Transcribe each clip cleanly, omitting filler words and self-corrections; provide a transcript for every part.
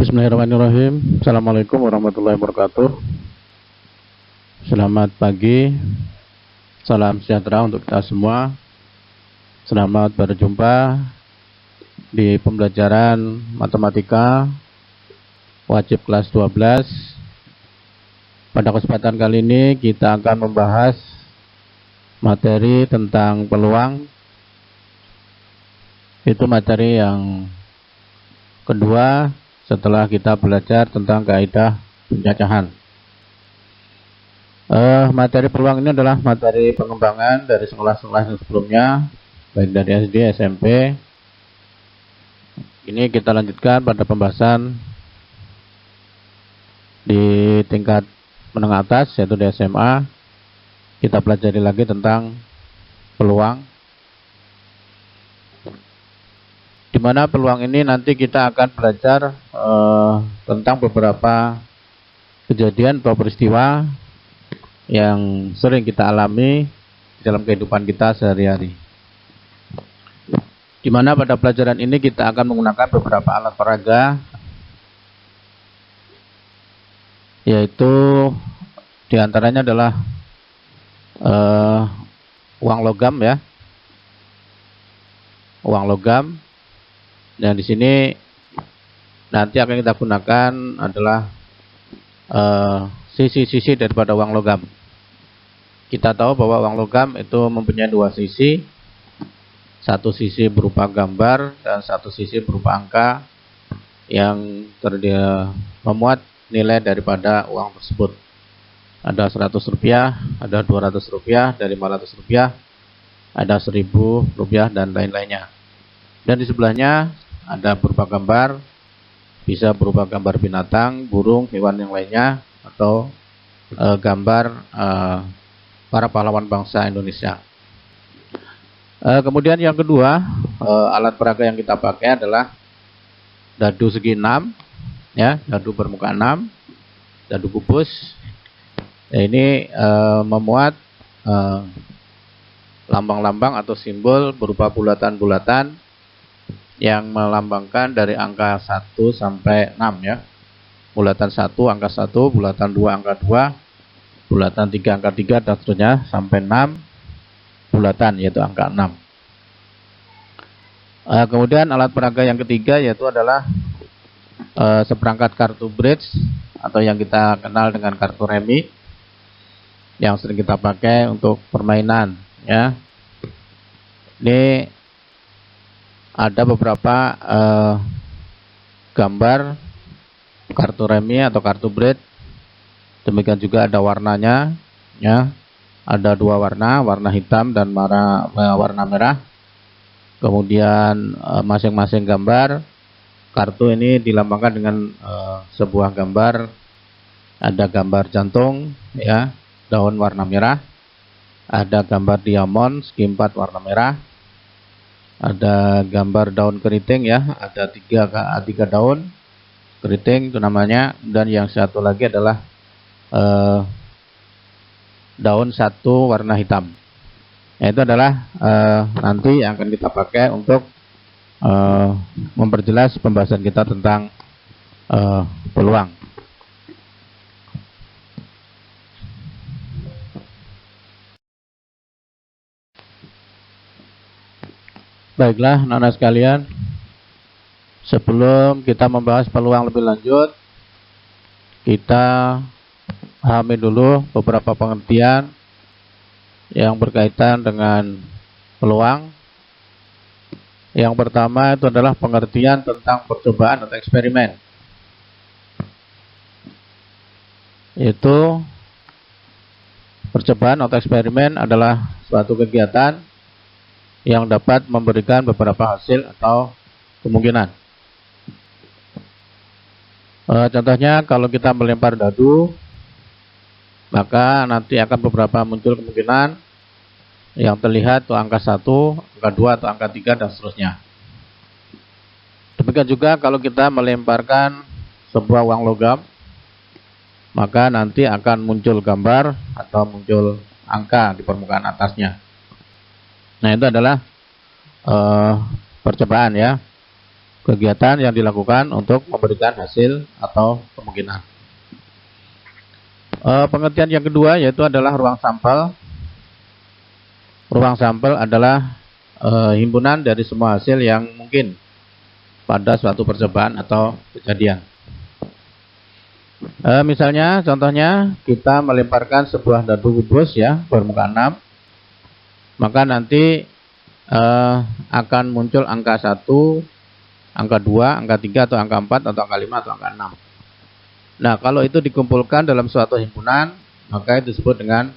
Bismillahirrahmanirrahim. Assalamualaikum warahmatullahi wabarakatuh. Selamat pagi. Salam sejahtera untuk kita semua. Selamat berjumpa di pembelajaran matematika wajib kelas 12. Pada kesempatan kali ini kita akan membahas materi tentang peluang. Itu materi yang kedua setelah kita belajar tentang kaidah pencacahan. Materi peluang ini adalah materi pengembangan dari sekolah-sekolah sebelumnya, baik dari SD, SMP. Ini kita lanjutkan pada pembahasan di tingkat menengah atas, yaitu di SMA. Kita pelajari lagi tentang peluang, di mana peluang ini nanti kita akan belajar tentang beberapa kejadian atau peristiwa yang sering kita alami dalam kehidupan kita sehari-hari. Di mana pada pelajaran ini kita akan menggunakan beberapa alat peraga, yaitu diantaranya adalah uang logam, ya, uang logam. Dan di sini nanti akan kita gunakan adalah sisi-sisi daripada uang logam. Kita tahu bahwa uang logam itu mempunyai dua sisi. Satu sisi berupa gambar dan satu sisi berupa angka yang memuat nilai daripada uang tersebut. Ada 100 rupiah, ada 200 rupiah, ada 500 rupiah, ada 1000 rupiah, dan lain-lainnya. Dan di sebelahnya ada berupa gambar, bisa berupa gambar binatang, burung, hewan yang lainnya, atau gambar para pahlawan bangsa Indonesia. Kemudian yang kedua, alat peraga yang kita pakai adalah dadu segi 6, ya, dadu bermuka 6, dadu kubus. Ini memuat lambang-lambang atau simbol berupa bulatan-bulatan yang melambangkan dari angka 1 sampai 6, ya. Bulatan 1 angka 1, bulatan 2 angka 2, bulatan 3 angka 3, dan seterusnya sampai 6 bulatan, yaitu angka 6. Kemudian alat peraga yang ketiga yaitu adalah seperangkat kartu bridge atau yang kita kenal dengan kartu remi, yang sering kita pakai untuk permainan, ya. Ini ada beberapa gambar kartu remi atau kartu bridge. Demikian juga ada warnanya, ya. Ada dua warna, warna hitam dan warna merah. Kemudian masing-masing gambar kartu ini dilambangkan dengan sebuah gambar. Ada gambar jantung, ya, daun warna merah. Ada gambar diamond segi 4 warna merah. Ada gambar daun keriting, ya, ada tiga daun keriting itu namanya. Dan yang satu lagi adalah daun satu warna hitam. Nah, itu adalah nanti yang akan kita pakai untuk memperjelas pembahasan kita tentang peluang. Baiklah, anak-anak sekalian, sebelum kita membahas peluang lebih lanjut, kita pahami dulu beberapa pengertian yang berkaitan dengan peluang. Yang pertama itu adalah pengertian tentang percobaan atau eksperimen. Itu percobaan atau eksperimen adalah suatu kegiatan yang dapat memberikan beberapa hasil atau kemungkinan. Contohnya kalau kita melempar dadu, maka nanti akan beberapa muncul kemungkinan yang terlihat itu angka 1, angka 2, atau angka 3, dan seterusnya. Demikian juga kalau kita melemparkan sebuah uang logam, maka nanti akan muncul gambar atau muncul angka di permukaan atasnya. Nah, itu adalah percobaan, ya. kegiatan yang dilakukan untuk memberikan hasil atau kemungkinan. Pengertian yang kedua yaitu adalah ruang sampel. Ruang sampel adalah himpunan dari semua hasil yang mungkin pada suatu percobaan atau kejadian. Misalnya, contohnya kita melemparkan sebuah dadu kubus ya bermuka 6, maka nanti akan muncul angka 1, angka 2, angka 3, atau angka 4, atau angka 5, atau angka 6. Nah, kalau itu dikumpulkan dalam suatu himpunan, maka itu disebut dengan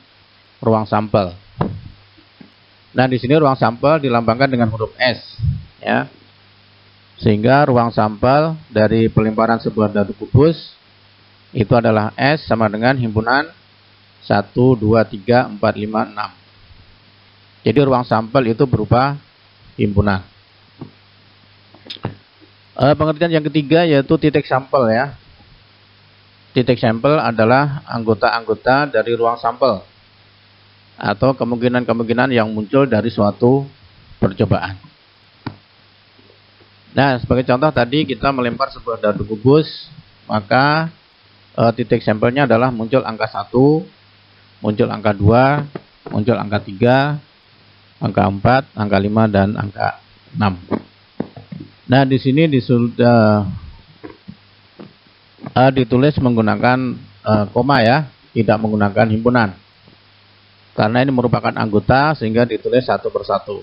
ruang sampel. Nah, di sini ruang sampel dilambangkan dengan huruf S, ya. Sehingga ruang sampel dari pelemparan sebuah dadu kubus itu adalah S sama dengan himpunan 1, 2, 3, 4, 5, 6. Jadi ruang sampel itu berupa himpunan. Pengertian yang ketiga yaitu titik sampel ya. Titik sampel adalah anggota-anggota dari ruang sampel atau kemungkinan-kemungkinan yang muncul dari suatu percobaan. Nah, sebagai contoh tadi kita melempar sebuah dadu kubus, maka titik sampelnya adalah muncul angka 1, muncul angka 2, muncul angka 3, angka 4, angka 5, dan angka 6. Nah, di sini ditulis menggunakan koma ya, tidak menggunakan himpunan. Karena ini merupakan anggota sehingga ditulis satu persatu.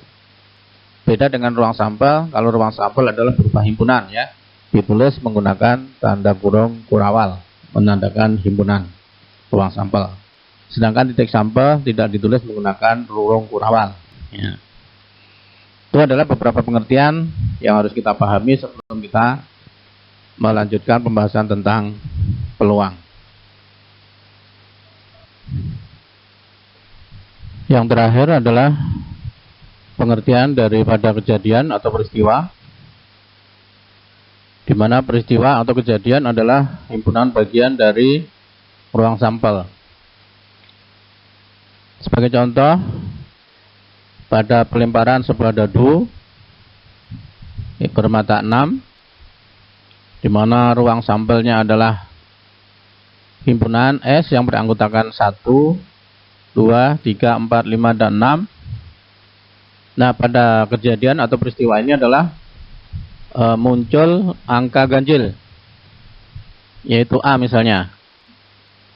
Beda dengan ruang sampel, kalau ruang sampel adalah berupa himpunan ya, ditulis menggunakan tanda kurung kurawal, menandakan himpunan ruang sampel. Sedangkan titik sampel tidak ditulis menggunakan kurung kurawal. Ya. Itu adalah beberapa pengertian yang harus kita pahami sebelum kita melanjutkan pembahasan tentang peluang. Yang terakhir adalah pengertian daripada kejadian atau peristiwa, di mana peristiwa atau kejadian adalah himpunan bagian dari ruang sampel. Sebagai contoh, pada pelemparan sebuah dadu bermata 6, di mana ruang sampelnya adalah himpunan S yang beranggotakan 1, 2, 3, 4, 5, dan 6. Nah, pada kejadian atau peristiwa ini adalah muncul angka ganjil, yaitu A misalnya.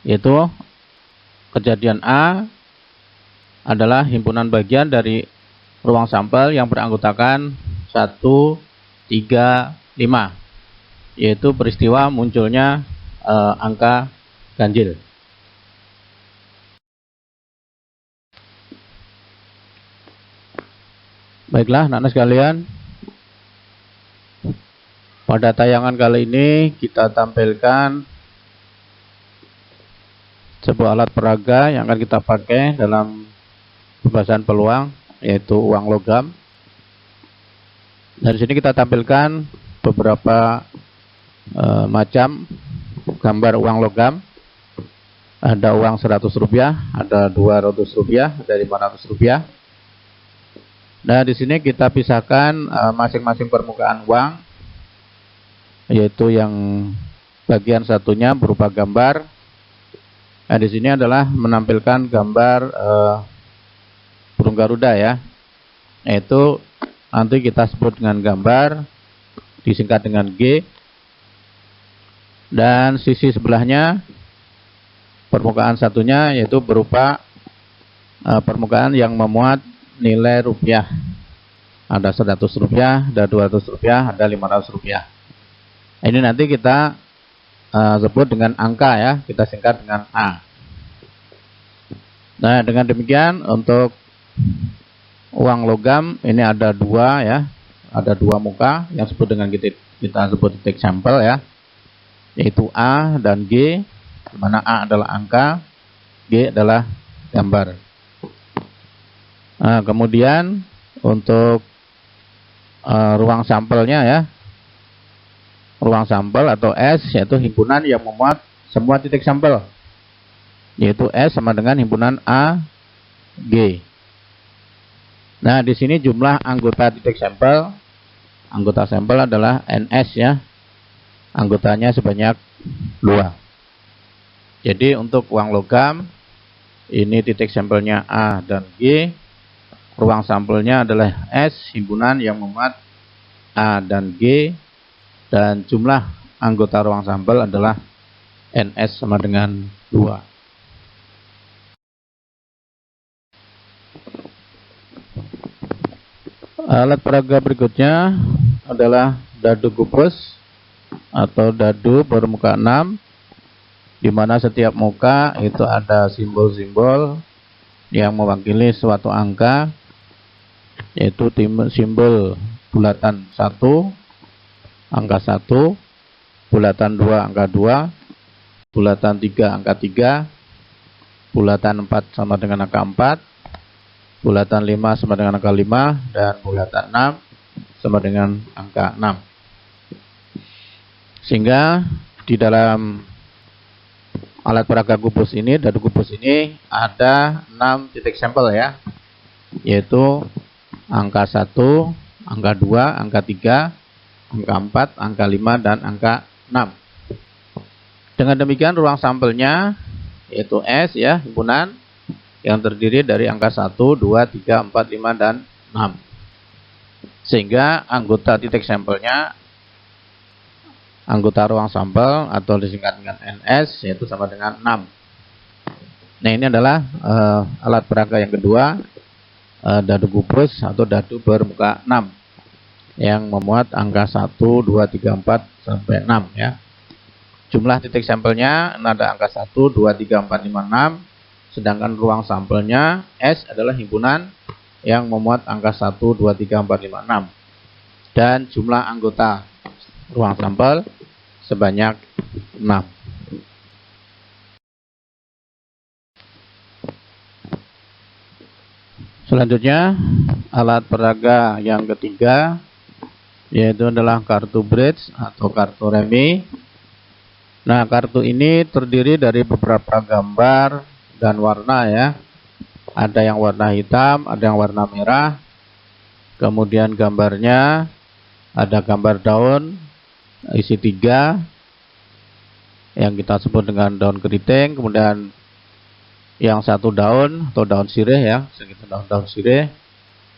Yaitu kejadian A adalah himpunan bagian dari ruang sampel yang beranggotakan 1, 3, 5. Yaitu peristiwa munculnya angka ganjil. Baiklah, anak-anak sekalian, pada tayangan kali ini kita tampilkan sebuah alat peraga yang akan kita pakai dalam pembahasan peluang, yaitu uang logam. Dari sini kita tampilkan beberapa macam gambar uang logam. Ada uang 100 rupiah, ada 200 rupiah, ada 500 rupiah. Nah, di sini kita pisahkan masing-masing permukaan uang, yaitu yang bagian satunya berupa gambar. Nah, di sini adalah menampilkan gambar burung Garuda ya, yaitu nanti kita sebut dengan gambar, disingkat dengan G. Dan sisi sebelahnya permukaan satunya yaitu berupa permukaan yang memuat nilai rupiah. Ada 100 rupiah, ada 200 rupiah, ada 500 rupiah. Ini nanti kita sebut dengan angka ya, kita singkat dengan A. Nah, dengan demikian untuk uang logam ini ada dua ya, ada dua muka yang disebut dengan kita sebut titik sampel ya, yaitu A dan G, di mana A adalah angka, G adalah gambar. Nah, kemudian untuk ruang sampelnya ya, ruang sampel atau S yaitu himpunan yang memuat semua titik sampel, yaitu S sama dengan himpunan A, G. Nah, di sini jumlah anggota titik sampel anggota sampel adalah NS ya. Anggotanya sebanyak 2. Jadi untuk uang logam ini titik sampelnya A dan G. Ruang sampelnya adalah S, himpunan yang memuat A dan G, dan jumlah anggota ruang sampel adalah NS sama dengan 2. Alat peraga berikutnya adalah dadu kubus atau dadu bermuka 6, di mana setiap muka itu ada simbol-simbol yang mewakili suatu angka, yaitu simbol bulatan 1, angka 1, bulatan 2, angka 2, bulatan 3, angka 3, bulatan 4 sama dengan angka 4, bulatan 5 sama dengan angka 5, dan bulatan 6 sama dengan angka 6. Sehingga di dalam alat peraga kubus ini, dadu kubus ini ada 6 titik sampel ya, yaitu angka 1, angka 2, angka 3, angka 4, angka 5, dan angka 6. Dengan demikian ruang sampelnya yaitu S ya, himpunan yang terdiri dari angka 1, 2, 3, 4, 5, dan 6. Sehingga anggota titik sampelnya, anggota ruang sampel atau disingkat dengan NS, yaitu sama dengan 6. Nah, ini adalah alat peraga yang kedua, dadu kubus atau dadu bermuka 6 yang memuat angka 1, 2, 3, 4 sampai 6 ya. Jumlah titik sampelnya ada angka 1, 2, 3, 4, 5, 6. Sedangkan ruang sampelnya S adalah himpunan yang memuat angka 1, 2, 3, 4, 5, 6. Dan jumlah anggota ruang sampel sebanyak 6. Selanjutnya alat peraga yang ketiga yaitu adalah kartu bridge atau kartu remi. Nah, kartu ini terdiri dari beberapa gambar dan warna ya. Ada yang warna hitam, ada yang warna merah. Kemudian gambarnya ada gambar daun isi 3 yang kita sebut dengan daun keriting, kemudian yang satu daun atau daun sirih ya, segitu daun sirih.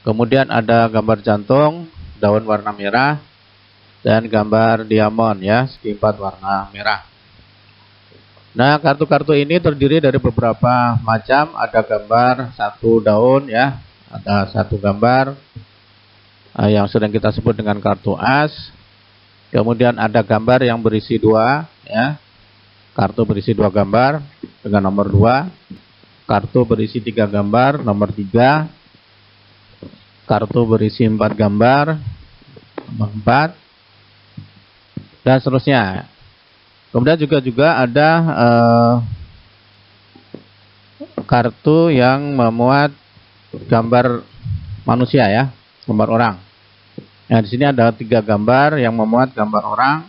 Kemudian ada gambar jantung, daun warna merah, dan gambar diamond ya, segi 4 warna merah. Nah, kartu-kartu ini terdiri dari beberapa macam. Ada gambar satu daun ya, ada satu gambar yang sering kita sebut dengan kartu as. Kemudian ada gambar yang berisi 2 ya. Kartu berisi 2 gambar dengan nomor 2. Kartu berisi 3 gambar nomor 3. Kartu berisi 4 gambar nomor 4. Dan seterusnya. Kemudian juga ada kartu yang memuat gambar manusia ya, gambar orang. Nah, di sini ada 3 gambar yang memuat gambar orang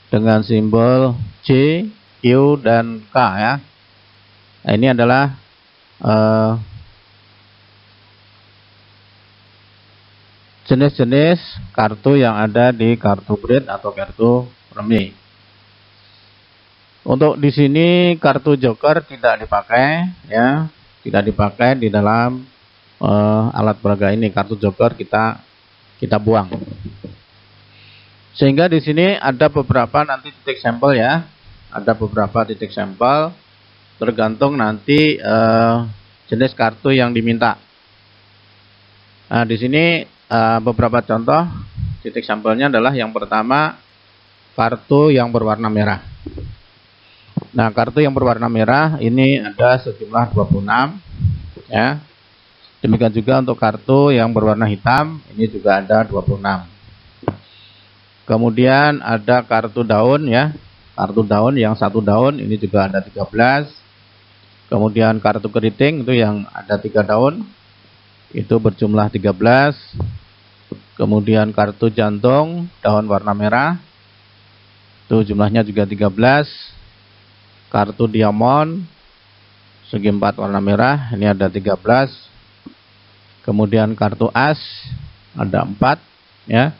dengan simbol C, Q, dan K ya. Nah, ini adalah jenis-jenis kartu yang ada di kartu bridge atau kartu remi. Untuk di sini kartu joker tidak dipakai ya, tidak dipakai di dalam alat peraga ini. Kartu joker kita buang. Sehingga di sini ada beberapa nanti titik sampel ya. Ada beberapa titik sampel tergantung nanti jenis kartu yang diminta. Nah, di sini beberapa contoh titik sampelnya adalah yang pertama kartu yang berwarna merah. Nah, kartu yang berwarna merah ini ada sejumlah 26 ya. Demikian juga untuk kartu yang berwarna hitam, ini juga ada 26. Kemudian ada kartu daun ya. Kartu daun yang satu daun ini juga ada 13. Kemudian kartu keriting itu yang ada 3 daun, itu berjumlah 13. Kemudian kartu jantung daun warna merah, itu jumlahnya juga 13. Kartu diamond segi 4 warna merah, ini ada 13. Kemudian kartu as ada 4 ya.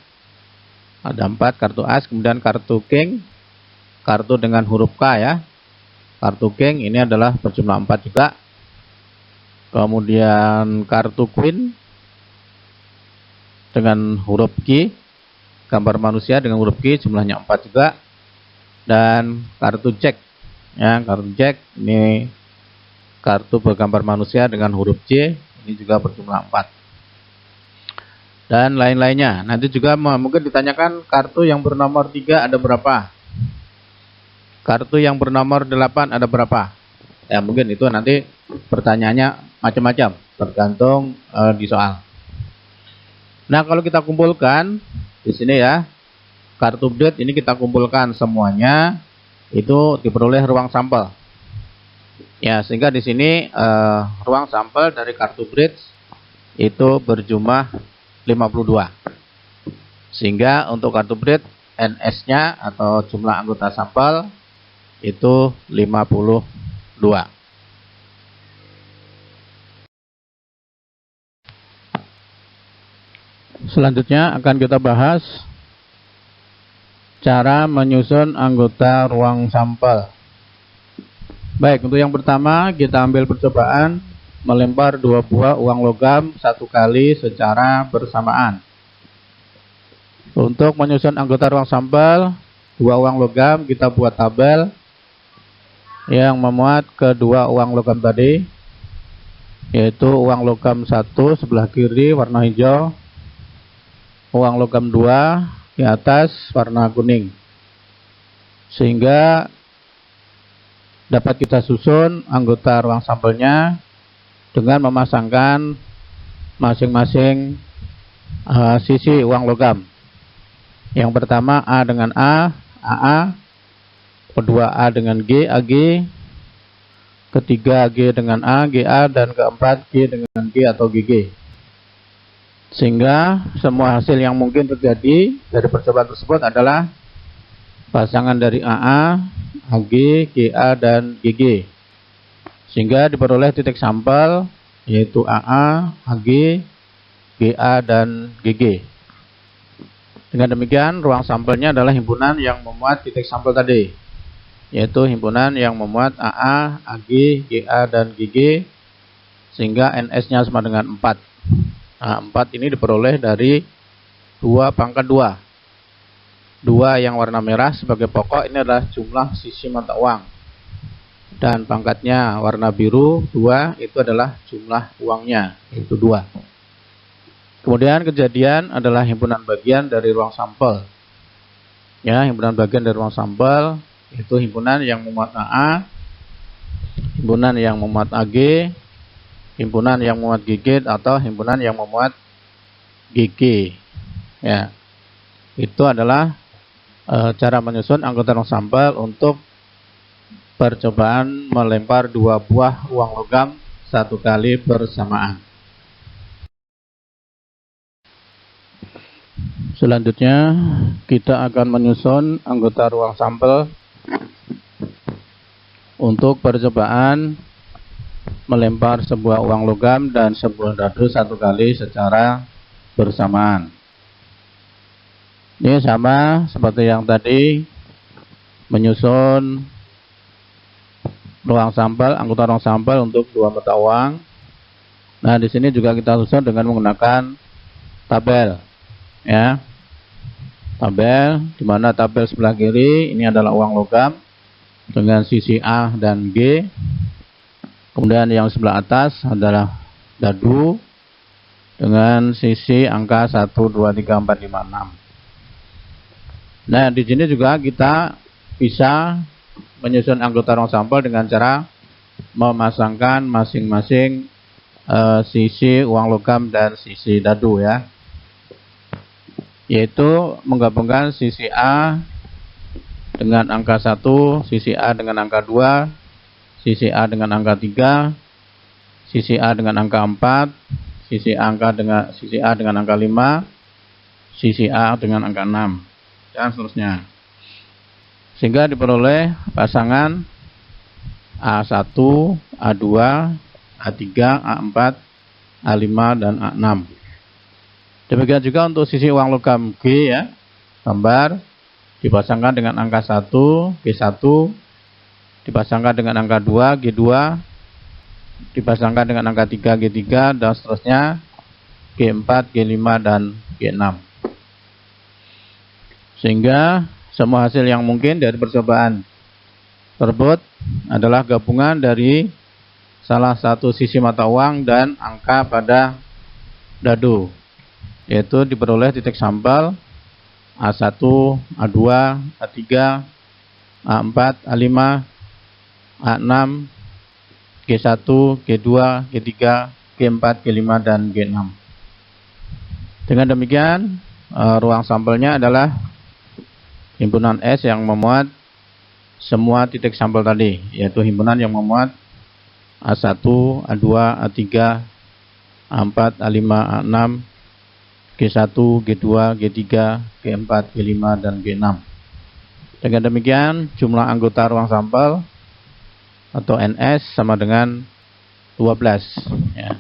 Ada 4 kartu as, kemudian kartu king, kartu dengan huruf K ya. Kartu king ini adalah berjumlah 4 juga. Kemudian kartu queen dengan huruf Q, gambar manusia dengan huruf Q jumlahnya 4 juga. Dan kartu jack ya, kartu jack ini kartu bergambar manusia dengan huruf C, ini juga berjumlah 4. Dan lain-lainnya. Nanti juga mungkin ditanyakan kartu yang bernomor 3 ada berapa? Kartu yang bernomor 8 ada berapa? Ya, mungkin itu nanti pertanyaannya macam-macam, tergantung di soal. Nah, kalau kita kumpulkan di sini ya, kartu bread ini kita kumpulkan semuanya, itu diperoleh ruang sampel. Ya, sehingga di sini ruang sampel dari kartu bread itu berjumlah 52. Sehingga untuk kartu bread NS-nya atau jumlah anggota sampel itu 52. Selanjutnya akan kita bahas cara menyusun anggota ruang sampel. Baik, untuk yang pertama kita ambil percobaan melempar 2 buah uang logam 1 kali secara bersamaan. Untuk menyusun anggota ruang sampel 2 uang logam, kita buat tabel yang memuat kedua uang logam tadi, yaitu uang logam 1 sebelah kiri warna hijau, uang logam 2 di atas warna kuning, sehingga dapat kita susun anggota ruang sampelnya dengan memasangkan masing-masing sisi uang logam. Yang pertama A dengan A, AA, kedua A dengan G, AG, ketiga G dengan A, GA, dan keempat G dengan G atau GG. Sehingga semua hasil yang mungkin terjadi dari percobaan tersebut adalah pasangan dari AA, AG, GA, dan GG. Sehingga diperoleh titik sampel yaitu AA, AG, GA, dan GG. Dengan demikian ruang sampelnya adalah himpunan yang memuat titik sampel tadi, yaitu himpunan yang memuat AA, AG, GA, dan GG, sehingga NS-nya sama dengan 4. Nah, 4 ini diperoleh dari 2 pangkat 2. 2 yang warna merah sebagai pokok ini adalah jumlah sisi mata uang. Dan pangkatnya warna biru 2 itu adalah jumlah uangnya, yaitu 2. Kemudian kejadian adalah himpunan bagian dari ruang sampel. Ya, himpunan bagian dari ruang sampel itu himpunan yang memuat AA, himpunan yang memuat AG, himpunan yang memuat GG, atau himpunan yang memuat GG. Ya, itu adalah cara menyusun anggota ruang sampel untuk percobaan melempar 2 buah uang logam 1 kali bersamaan. Selanjutnya kita akan menyusun anggota ruang sampel untuk percobaan melempar sebuah uang logam dan sebuah dadu 1 kali secara bersamaan. Ini sama seperti yang tadi, menyusun ruang sampel, anggota ruang sampel untuk 2 mata uang. Nah, di sini juga kita susun dengan menggunakan tabel. Ya. Tabel, di mana tabel sebelah kiri ini adalah uang logam dengan sisi A dan G. Kemudian yang sebelah atas adalah dadu dengan sisi angka 1, 2, 3, 4, 5, 6. Nah, di sini juga kita bisa menyusun anggota ruang sampel dengan cara memasangkan masing-masing sisi uang logam dan sisi dadu ya, yaitu menggabungkan sisi A dengan angka 1, sisi A dengan angka 2, sisi A dengan angka 3, sisi A dengan angka 4, sisi A dengan angka 5, sisi A dengan angka 6, dan seterusnya. Sehingga diperoleh pasangan A1, A2, A3, A4, A5, dan A6. Demikian juga untuk sisi uang logam G ya. gambar dipasangkan dengan angka 1, G1, dipasangkan dengan angka 2, G2, dipasangkan dengan angka 3, G3, dan seterusnya G4, G5, dan G6. Sehingga semua hasil yang mungkin dari percobaan tersebut adalah gabungan dari salah satu sisi mata uang dan angka pada dadu, yaitu diperoleh titik sampel A1, A2, A3, A4, A5, A6, G1, G2, G3, G4, G5, dan G6. Dengan demikian, ruang sampelnya adalah himpunan S yang memuat semua titik sampel tadi, yaitu himpunan yang memuat A1, A2, A3, A4, A5, A6, G1, G2, G3, G4, G5, dan G6. Dengan demikian, jumlah anggota ruang sampel atau NS sama dengan 12. Ya.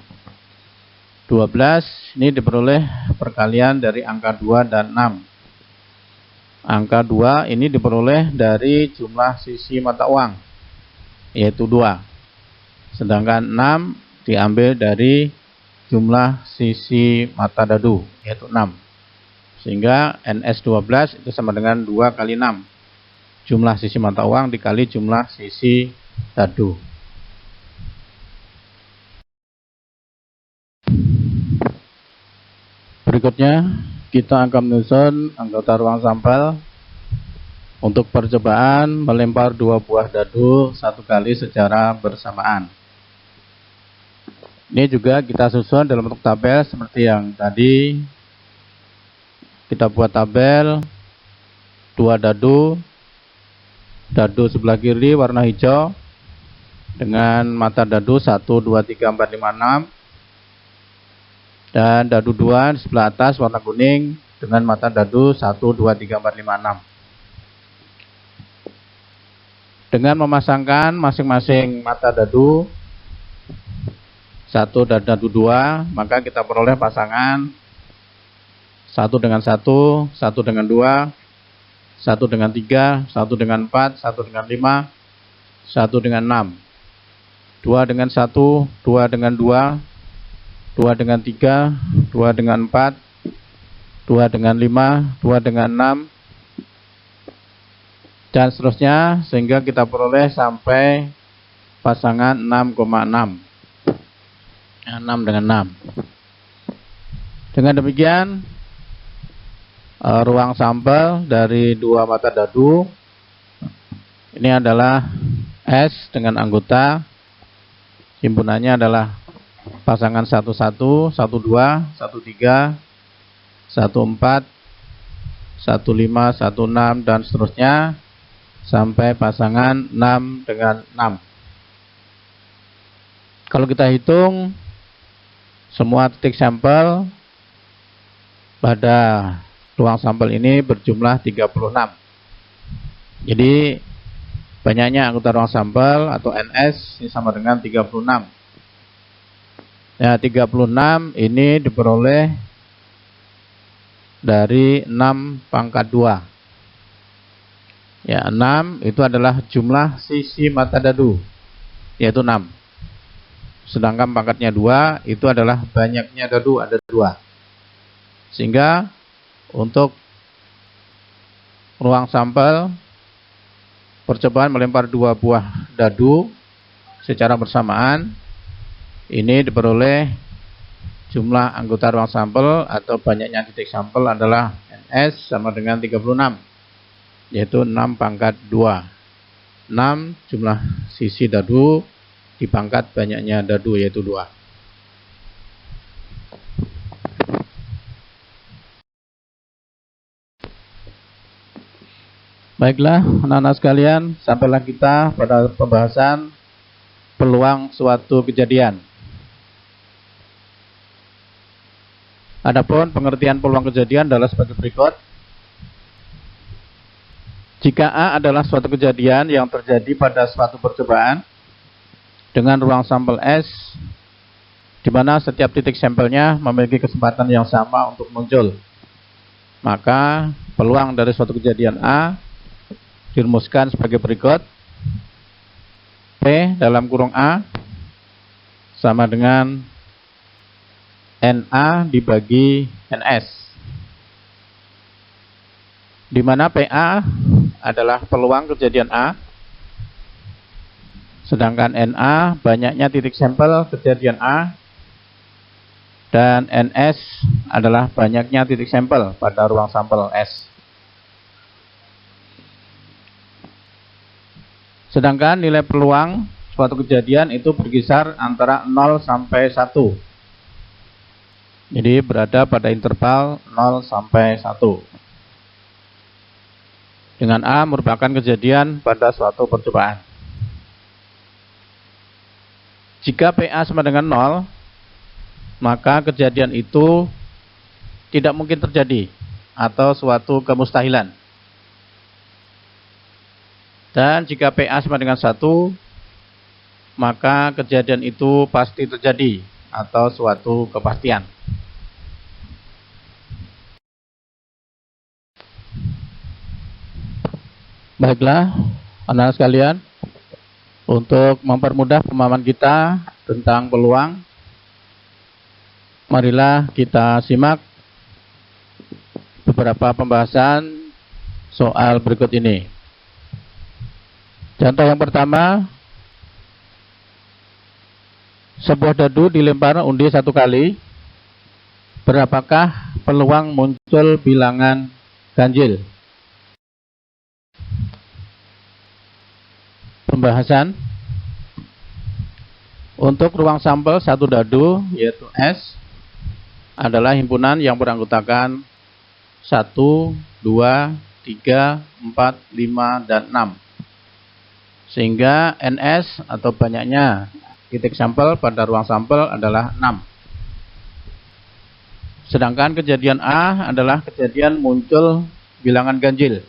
12 ini diperoleh perkalian dari angka 2 dan 6. Angka 2 ini diperoleh dari jumlah sisi mata uang, yaitu 2. Sedangkan 6 diambil dari jumlah sisi mata dadu, yaitu 6. Sehingga NS12 itu sama dengan 2 kali 6. Jumlah sisi mata uang dikali jumlah sisi dadu. Berikutnya, kita akan menyusun anggota ruang sampel untuk percobaan melempar 2 buah dadu 1 kali secara bersamaan. Ini juga kita susun dalam bentuk tabel seperti yang tadi. Kita buat tabel 2 dadu, dadu sebelah kiri warna hijau dengan mata dadu 1, 2, 3, 4, 5, 6. Dan dadu 2 di sebelah atas warna kuning dengan mata dadu 1, 2, 3, 4, 5, 6. Dengan memasangkan masing-masing mata dadu 1 dan dadu 2, maka kita peroleh pasangan 1 dengan 1, 1 dengan 2, 1 dengan 3, 1 dengan 4, 1 dengan 5, 1 dengan 6, 2 dengan 1, 2 dengan 2, 2 dengan 3, 2 dengan 4, 2 dengan 5, 2 dengan 6, dan seterusnya, sehingga kita peroleh sampai pasangan 6,6. 6 dengan 6. Dengan demikian, ruang sampel dari 2 mata dadu ini adalah S dengan anggota himpunannya adalah pasangan 11, 12, 13, 14, 15, 16, dan seterusnya sampai pasangan 6 dengan 6. Kalau kita hitung semua titik sampel pada ruang sampel ini berjumlah 36. Jadi banyaknya anggota ruang sampel atau NS ini sama dengan 36. Ya, 36 ini diperoleh dari 6 pangkat 2. Ya, 6 itu adalah jumlah sisi mata dadu, yaitu 6. Sedangkan pangkatnya 2 itu adalah banyaknya dadu, ada 2. Sehingga untuk ruang sampel percobaan melempar 2 buah dadu secara bersamaan, ini diperoleh jumlah anggota ruang sampel atau banyaknya titik sampel adalah NS sama dengan 36, yaitu 6 pangkat 2. 6 jumlah sisi dadu dipangkat banyaknya dadu, yaitu 2. Baiklah, anak-anak sekalian, sampailah kita pada pembahasan peluang suatu kejadian. Adapun pengertian peluang kejadian adalah sebagai berikut. Jika A adalah suatu kejadian yang terjadi pada suatu percobaan dengan ruang sampel S, di mana setiap titik sampelnya memiliki kesempatan yang sama untuk muncul, maka peluang dari suatu kejadian A dirumuskan sebagai berikut. P dalam kurung A sama dengan NA dibagi NS, di mana PA adalah peluang kejadian A, sedangkan NA banyaknya titik sampel kejadian A, dan NS adalah banyaknya titik sampel pada ruang sampel S. Sedangkan nilai peluang suatu kejadian itu berkisar antara 0 sampai 1. Jadi berada pada interval 0 sampai 1. Dengan A merupakan kejadian pada suatu percobaan. Jika PA sama dengan 0, maka kejadian itu tidak mungkin terjadi atau suatu kemustahilan. Dan jika PA sama dengan 1, maka kejadian itu pasti terjadi atau suatu kepastian. Baiklah, anak-anak sekalian, untuk mempermudah pemahaman kita tentang peluang, marilah kita simak beberapa pembahasan soal berikut ini. Contoh yang pertama, sebuah dadu dilempar undi 1 kali, berapakah peluang muncul bilangan ganjil? Pembahasan. Untuk ruang sampel satu dadu, yaitu S, adalah himpunan yang beranggotakan 1, 2, 3, 4, 5, dan 6. Sehingga NS atau banyaknya titik sampel pada ruang sampel adalah 6. Sedangkan kejadian A adalah kejadian muncul bilangan ganjil.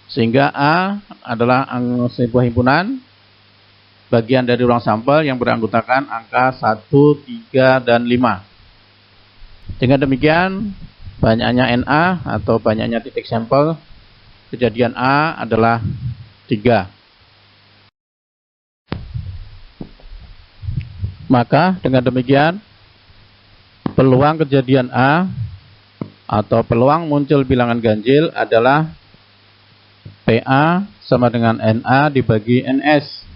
Sehingga A adalah sebuah himpunan bagian dari ruang sampel yang beranggotakan angka 1, 3, dan 5. Dengan demikian, banyaknya NA atau banyaknya titik sampel kejadian A adalah 3. Maka dengan demikian, peluang kejadian A atau peluang muncul bilangan ganjil adalah PA sama dengan NA dibagi NS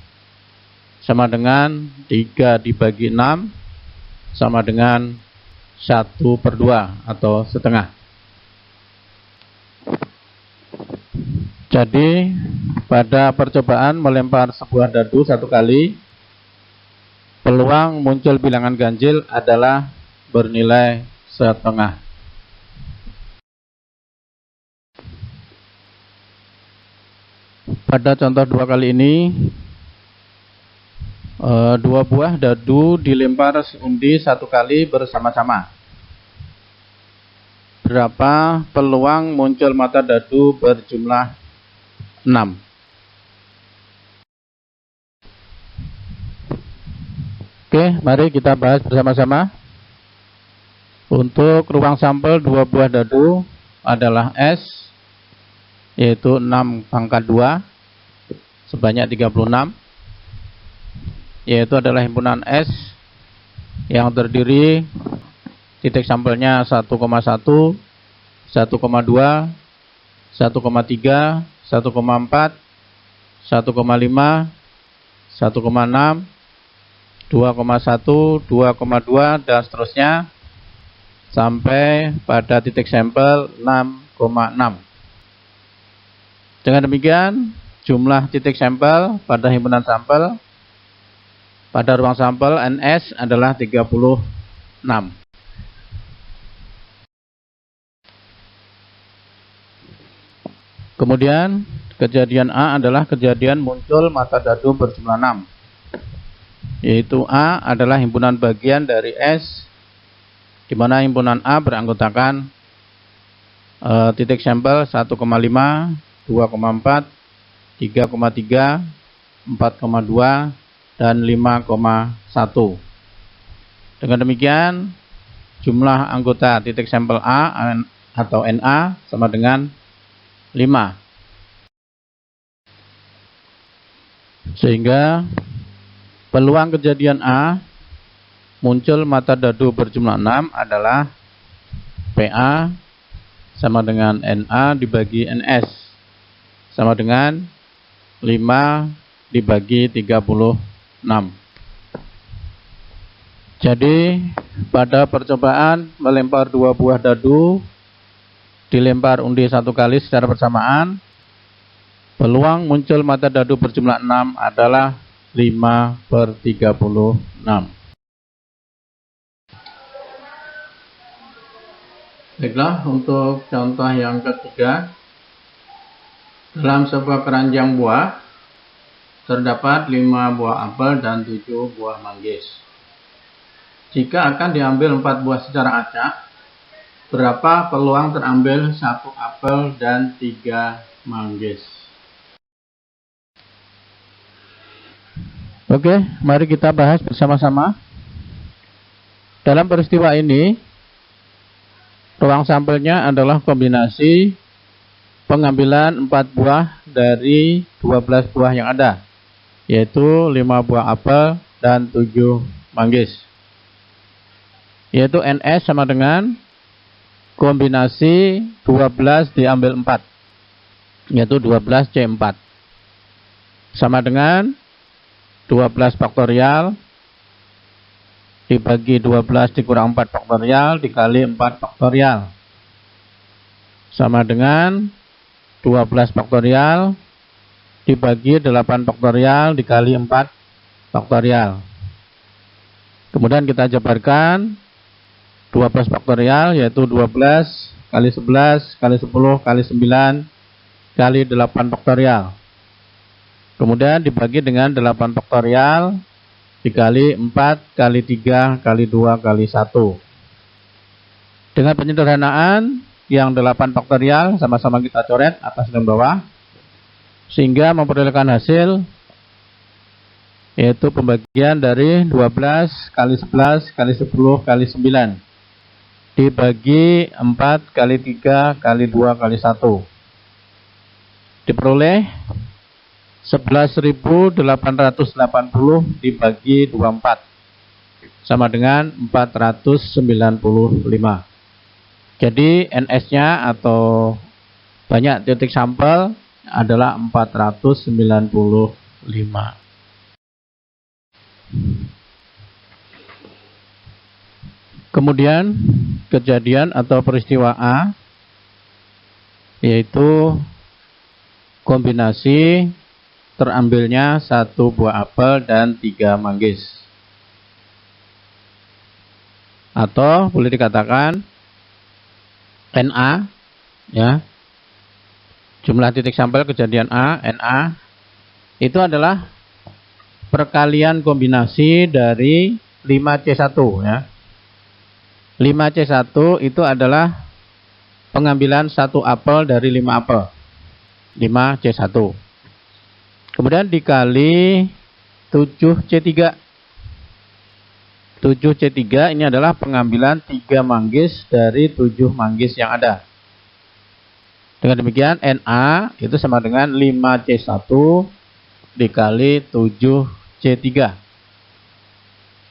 sama dengan 3 dibagi 6 sama dengan 1/2 atau setengah. Jadi pada percobaan melempar sebuah dadu 1 kali, peluang muncul bilangan ganjil adalah bernilai setengah. Pada contoh 2 kali ini, 2 buah dadu dilempar undi 1 kali bersama-sama. Berapa peluang muncul mata dadu berjumlah 6? Oke, mari kita bahas bersama-sama. Untuk ruang sampel 2 buah dadu adalah S, yaitu 6 pangkat 2 sebanyak 36, yaitu adalah himpunan S yang terdiri titik sampelnya 1,1, 1,2, 1,3, 1,4, 1,5, 1,6, 2,1, 2,2, dan seterusnya sampai pada titik sampel 6,6. Dengan demikian, jumlah titik sampel pada himpunan sampel pada ruang sampel NS adalah 36. Kemudian kejadian A adalah kejadian muncul mata dadu berjumlah 6, yaitu A adalah himpunan bagian dari S, di mana himpunan A beranggotakan titik sampel 1,5, 2,4, 3,3, 4,2, dan 5,1. Dengan demikian, jumlah anggota titik sampel A atau NA sama dengan 5. Sehingga peluang kejadian A muncul mata dadu berjumlah 6 adalah PA sama dengan NA dibagi NS sama dengan 5 dibagi 36. Jadi pada percobaan melempar 2 buah dadu dilempar undi 1 kali secara bersamaan, peluang muncul mata dadu berjumlah 6 adalah 5/36. Baiklah, untuk contoh yang ketiga, dalam sebuah keranjang buah terdapat 5 buah apel dan 7 buah manggis. Jika akan diambil 4 buah secara acak, berapa peluang terambil 1 apel dan 3 manggis? Oke, mari kita bahas bersama-sama. Dalam peristiwa ini, ruang sampelnya adalah kombinasi pengambilan 4 buah dari 12 buah yang ada, yaitu 5 buah apel dan 7 manggis. Yaitu NS sama dengan kombinasi 12 diambil 4, yaitu 12C4. Sama dengan 12 faktorial dibagi 12 dikurang 4 faktorial dikali 4 faktorial. Sama dengan 12 faktorial dibagi 8 faktorial dikali 4 faktorial. Kemudian kita jabarkan 12 faktorial yaitu 12 kali 11 kali 10 kali 9 kali 8 faktorial. Kemudian dibagi dengan 8 faktorial dikali 4 kali 3 kali 2 kali 1. Dengan penyederhanaan yang 8 faktorial sama-sama kita coret atas dan bawah, sehingga memperolehkan hasil yaitu pembagian dari 12 kali 11 kali 10 kali 9 dibagi 4 kali 3 kali 2 kali 1. Diperoleh 11.880 dibagi 24 sama dengan 495. Jadi NS-nya atau banyak titik sampel adalah 495. Kemudian kejadian atau peristiwa A yaitu kombinasi terambilnya 1 buah apel dan 3 manggis. Atau boleh dikatakan NA, ya. Jumlah titik sampel kejadian A, NA, itu adalah perkalian kombinasi dari 5C1, ya. 5C1 itu adalah pengambilan 1 apel dari 5 apel. 5C1. Kemudian dikali 7C3. 7C3 ini adalah pengambilan 3 manggis dari 7 manggis yang ada. Dengan demikian NA itu sama dengan 5C1 dikali 7C3.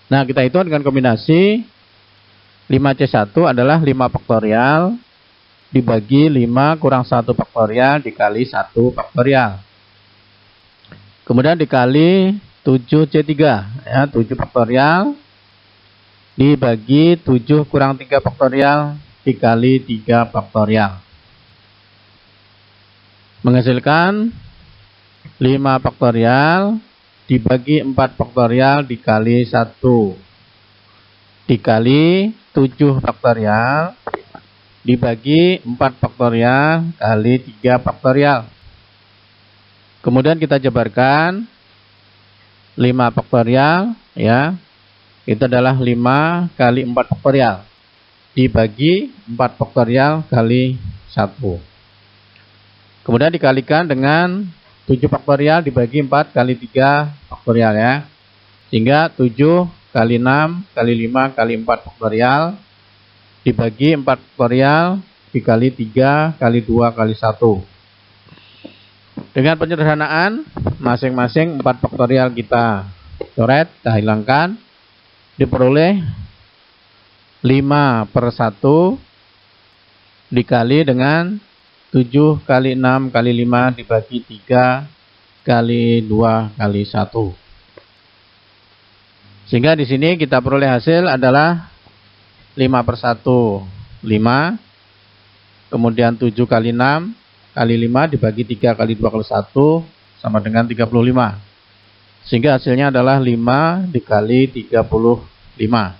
Nah, kita hitung dengan kombinasi 5C1 adalah 5 faktorial dibagi 5 kurang 1 faktorial dikali 1 faktorial. Kemudian dikali 7C3, ya, 7 faktorial dibagi 7 kurang 3 faktorial dikali 3 faktorial. Menghasilkan 5 faktorial dibagi 4 faktorial dikali 1 dikali 7 faktorial dibagi 4 faktorial kali 3 faktorial. Kemudian kita jabarkan 5 faktorial, ya. Itu adalah 5 kali 4 faktorial dibagi 4 faktorial kali 1. Kemudian dikalikan dengan 7 faktorial dibagi 4 kali 3 faktorial, ya. Sehingga 7 kali 6 kali 5 kali 4 faktorial dibagi 4 faktorial dikali 3 kali 2 kali 1. Dengan penyederhanaan, masing-masing 4 faktorial kita coret, kita hilangkan, diperoleh 5/1 dikali dengan 7 kali 6 kali 5 dibagi 3 kali 2 kali 1. Sehingga di sini kita peroleh hasil adalah 5/1, 5. Kemudian 7 kali 6 kali 5 dibagi 3 kali 2 kali 1 sama dengan 35. Sehingga hasilnya adalah 5 dikali 35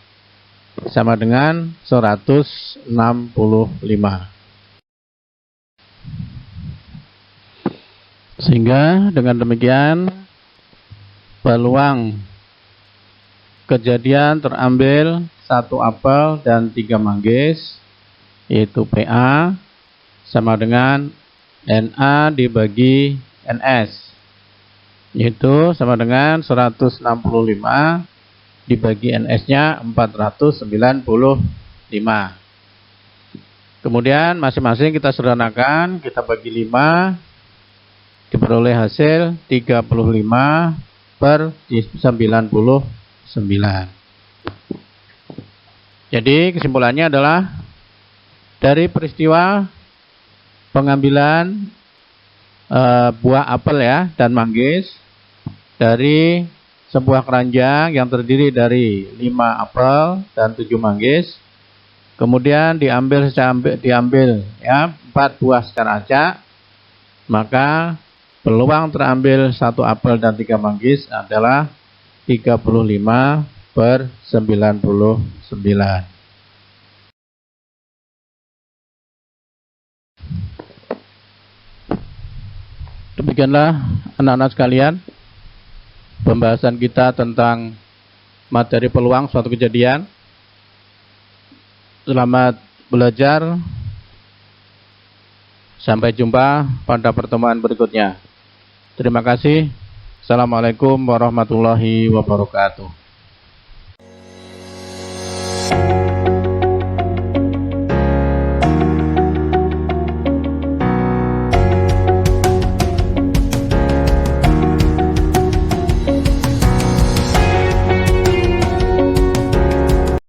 sama dengan 165. Sehingga dengan demikian peluang kejadian terambil 1 apel dan 3 manggis, yaitu PA sama dengan NA dibagi NS, yaitu sama dengan 165 dibagi NS-nya 495. Kemudian masing-masing kita sederhanakan, kita bagi 5, diperoleh hasil 35/99. Jadi kesimpulannya adalah dari peristiwa pengambilan buah apel ya dan manggis dari sebuah keranjang yang terdiri dari 5 apel dan 7 manggis, kemudian diambil ya 4 buah secara acak, maka peluang terambil 1 apel dan 3 manggis adalah 35/99. Demikianlah anak-anak sekalian pembahasan kita tentang materi peluang suatu kejadian. Selamat belajar. Sampai jumpa pada pertemuan berikutnya. Terima kasih. Assalamualaikum warahmatullahi wabarakatuh.